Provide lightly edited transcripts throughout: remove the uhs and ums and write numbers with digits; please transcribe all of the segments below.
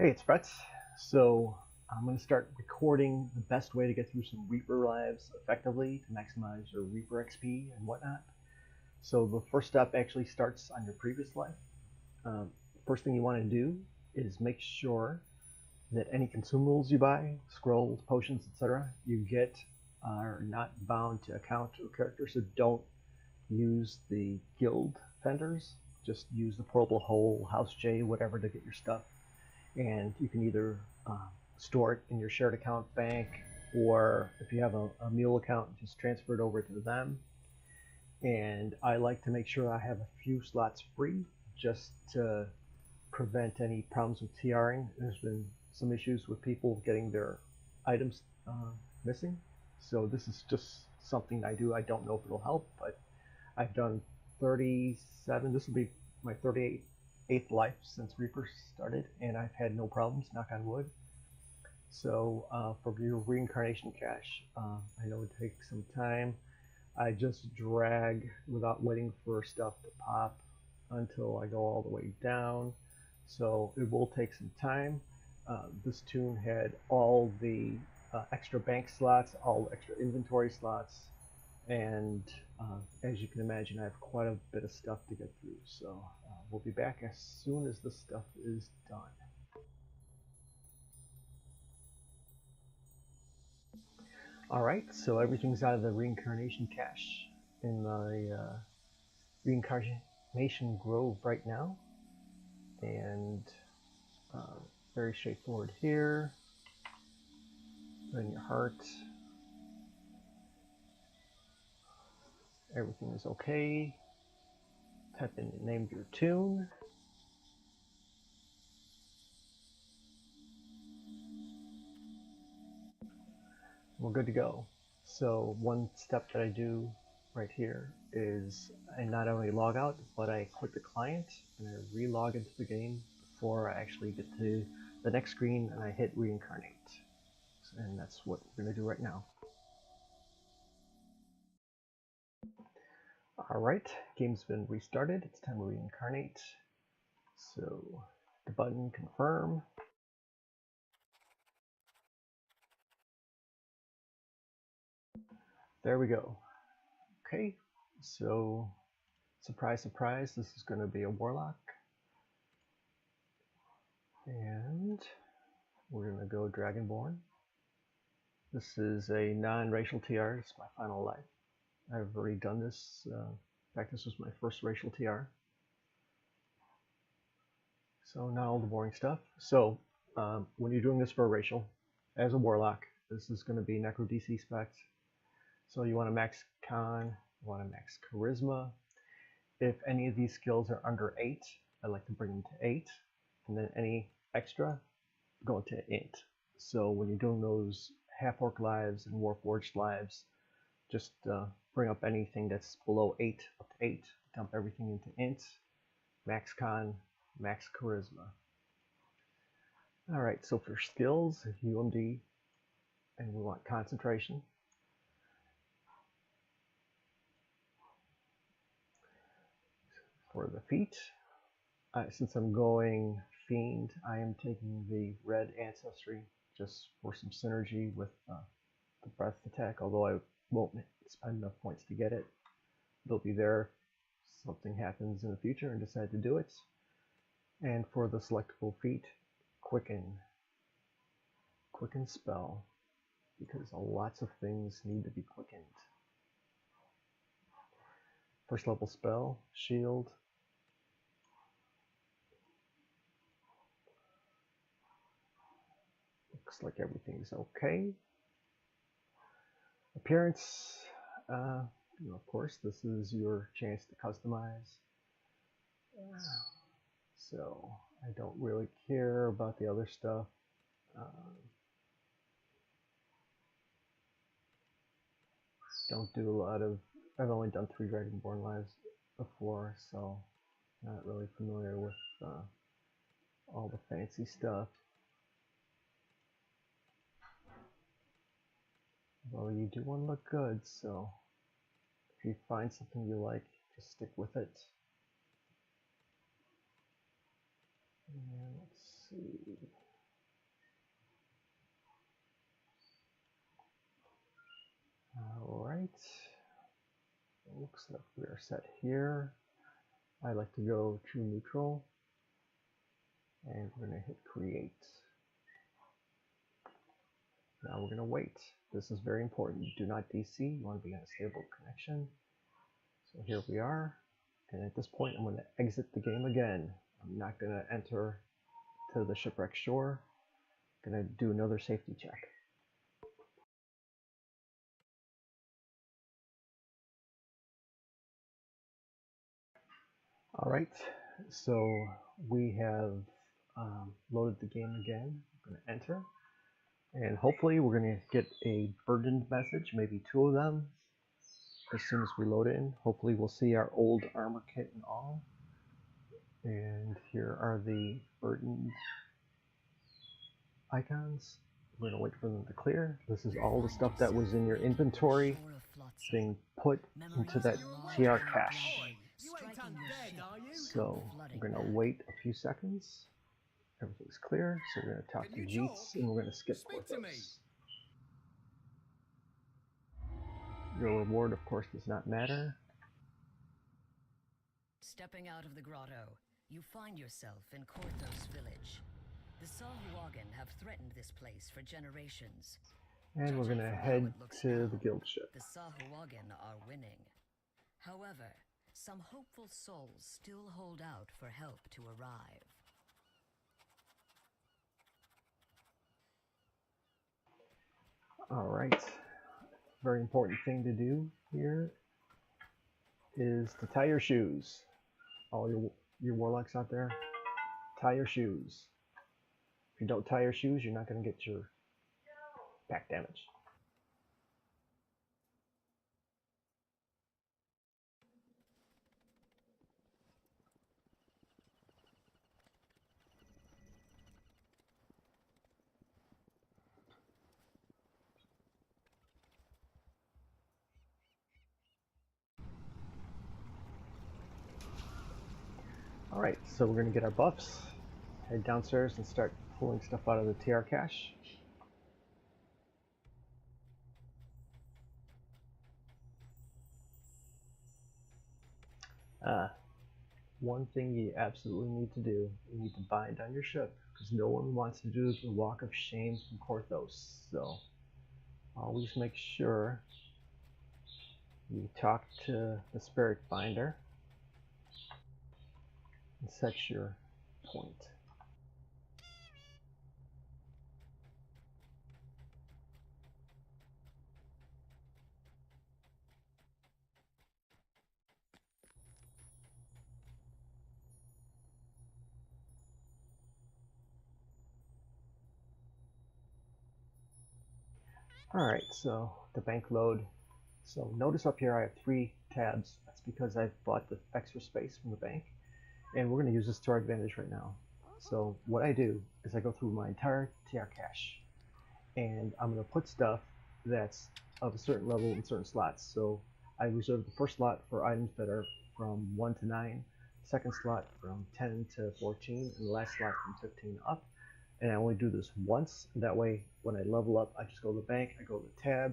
Hey, it's Fretz. So I'm going to start recording the best way to get through some Reaper lives effectively to maximize your Reaper XP and whatnot. So the first step actually starts on your previous life. First thing you want to do is make sure that any consumables you buy, scrolls, potions, etc., you get are not bound to account or character. So don't use the guild vendors. Just use the portable hole, house J, whatever to get your stuff. And you can either store it in your shared account bank, or if you have a mule account, just transfer it over to them. And I like to make sure I have a few slots free just to prevent any problems with TRing. There's been some issues with people getting their items missing. So this is just something I do. I don't know if it'll help, but I've done 37. This will be my 38th life since Reaper started, and I've had no problems, knock on wood. So for your reincarnation cache, I know it takes some time. I just drag without waiting for stuff to pop until I go all the way down. So it will take some time. This tune had all the extra bank slots, all the extra inventory slots, and as you can imagine, I have quite a bit of stuff to get through. So we'll be back as soon as this stuff is done. Alright, so everything's out of the reincarnation cache in the reincarnation grove right now, and very straightforward here. Put in your heart. Everything is okay. Type in the name of your tune. We're good to go. So one step that I do right here is I not only log out, but I quit the client and I re-log into the game before I actually get to the next screen, and I hit reincarnate. And that's what we're going to do right now. Alright, game's been restarted. It's time to reincarnate. So the button confirm. There we go. Okay, so surprise, surprise, this is going to be a warlock. And we're going to go Dragonborn. This is a non-racial TR. It's my final life. I've already done this. In fact, this was my first racial TR. So now all the boring stuff. So when you're doing this for a racial, as a warlock, this is going to be Necro DC spec. So you want to max con, you want to max charisma. If any of these skills are under 8, I like to bring them to 8. And then any extra, go to int. So when you're doing those half-orc lives and warforged lives, just bring up anything that's below 8 up to 8. Dump everything into int, max con, max charisma. Alright, so for skills, UMD, and we want concentration. For the feat, since I'm going Fiend, I am taking the red ancestry just for some synergy with the breath attack, although I won't spend enough points to get it. They'll be there if something happens in the future and decide to do it. And for the selectable feat, quicken spell, because lots of things need to be quickened. First level spell, shield. Looks like everything's okay. Appearance, of course, this is your chance to customize. So I don't really care about the other stuff. Don't do a lot of, I've only done 3 Dragonborn lives before, so not really familiar with all the fancy stuff. Well, you do want to look good, so if you find something you like, just stick with it. And let's see. looks like we are set here. I like to go to neutral, and we're going to hit create. Now we're going to wait. This is very important. Do not DC. You want to be on a stable connection. So here we are. And at this point, I'm going to exit the game again. I'm not going to enter to the shipwreck shore. I'm going to do another safety check. All right, so we have loaded the game again. I'm going to enter. And hopefully we're going to get a burdened message, maybe 2 of them, as soon as we load in. Hopefully we'll see our old armor kit and all. And here are the burdened icons. We're going to wait for them to clear. This is all the stuff that was in your inventory being put into that TR cache. So we're going to wait a few seconds. Everything's clear, so we're going to talk to Jeets, and we're going to skip Korthos. Your reward, of course, does not matter. Stepping out of the grotto, you find yourself in Korthos village. The Sahuagin have threatened this place for generations. And we're going to head to the guild ship. The Sahuagin are winning. However, some hopeful souls still hold out for help to arrive. All right, very important thing to do here is to tie your shoes. All your warlocks out there, tie your shoes. If you don't tie your shoes, you're not going to get your back damage. Alright, so we're going to get our buffs, head downstairs and start pulling stuff out of the TR cache. One thing you absolutely need to do, you need to bind on your ship, because no one wants to do the walk of shame from Korthos. So always make sure you talk to the spirit binder and set your point. Alright, so the bank load. So notice up here I have 3 tabs. That's because I've bought the extra space from the bank. And we're going to use this to our advantage right now. So what I do is I go through my entire TR cache. And I'm going to put stuff that's of a certain level in certain slots. So I reserve the first slot for items that are from 1 to 9, second slot from 10 to 14, and the last slot from 15 up. And I only do this once. That way, when I level up, I just go to the bank, I go to the tab,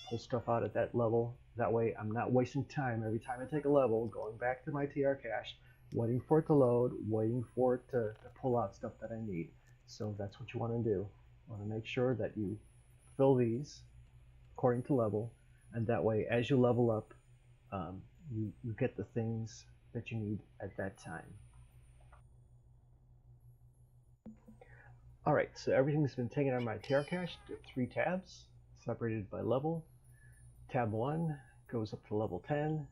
pull stuff out at that level. That way, I'm not wasting time every time I take a level, going back to my TR cache, waiting for it to load, waiting for it to pull out stuff that I need. So that's what you want to do. You want to make sure that you fill these according to level, and that way, as you level up, you get the things that you need at that time. Alright, so everything's been taken out of my TR cache. There are 3 tabs, separated by level. Tab 1 goes up to level 10.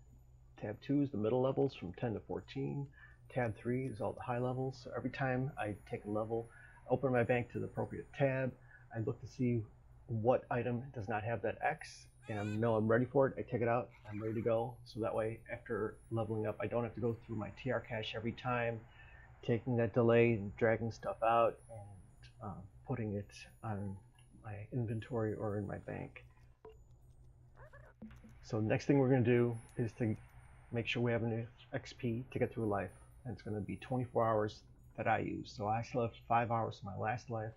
Tab 2 is the middle levels from 10 to 14. Tab 3 is all the high levels. So every time I take a level, I open my bank to the appropriate tab. I look to see what item does not have that X, and I know I'm ready for it. I take it out, I'm ready to go. So that way, after leveling up, I don't have to go through my TR cache every time, taking that delay and dragging stuff out and putting it on my inventory or in my bank. So next thing we're going to do is to make sure we have enough XP to get through life, and it's going to be 24 hours that I use. So I still have 5 hours of my last life.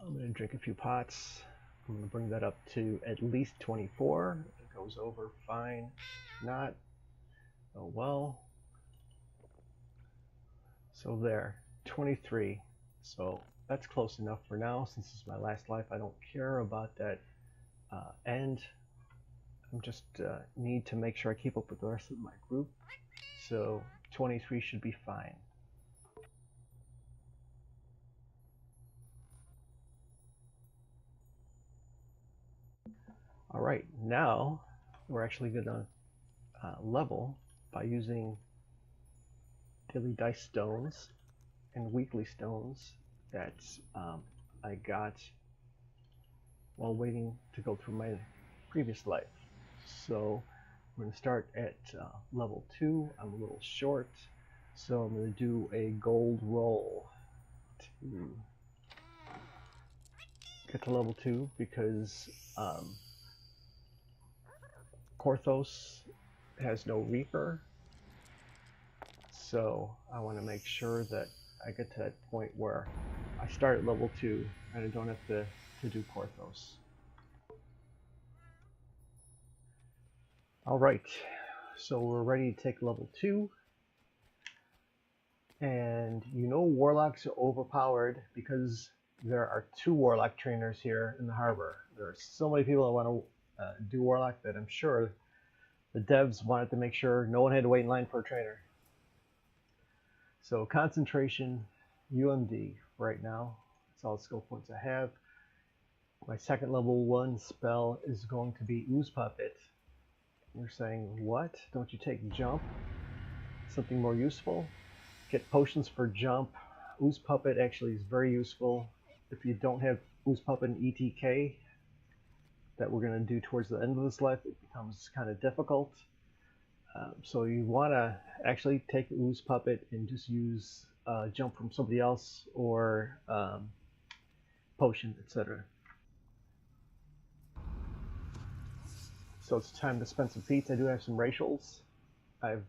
I'm going to drink a few pots. I'm going to bring that up to at least 24. goes over fine. Not, oh well. So there, 23. So that's close enough for now. Since this is my last life, I don't care about that end. I just need to make sure I keep up with the rest of my group. So 23 should be fine. Alright, now we're actually going to level by using daily dice stones and weekly stones that I got while waiting to go through my previous life. So we're going to start at level 2. I'm a little short, so I'm going to do a gold roll to get to level 2 because Korthos has no Reaper, so I want to make sure that I get to that point where I start at level 2 and I don't have to do Korthos. Alright, so we're ready to take level 2, and you know warlocks are overpowered because there are 2 warlock trainers here in the harbor. There are so many people that want to do warlock that I'm sure the devs wanted to make sure no one had to wait in line for a trainer. So concentration, UMD right now. That's all the skill points I have. My second level 1 spell is going to be Ooze Puppet. You're saying, what? Don't you take jump? Something more useful? Get potions for jump. Ooze Puppet actually is very useful. If you don't have Ooze Puppet and ETK that we're going to do towards the end of this life, it becomes kind of difficult. So you want to actually take Ooze Puppet and just use jump from somebody else or potion, etc. So it's time to spend some feats. I do have some racials. I have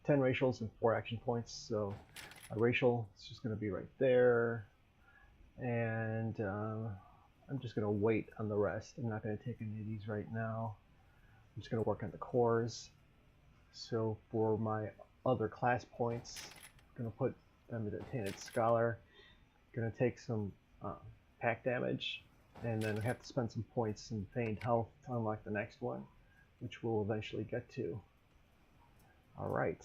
10 racials and 4 action points, so a racial is just going to be right there. And I'm just going to wait on the rest. I'm not going to take any of these right now. I'm just going to work on the cores. So for my other class points, I'm going to put them into Tainted Scholar. I'm going to take some pack damage, and then I have to spend some points in Feigned Health to unlock the next one, which we'll eventually get to. Alright.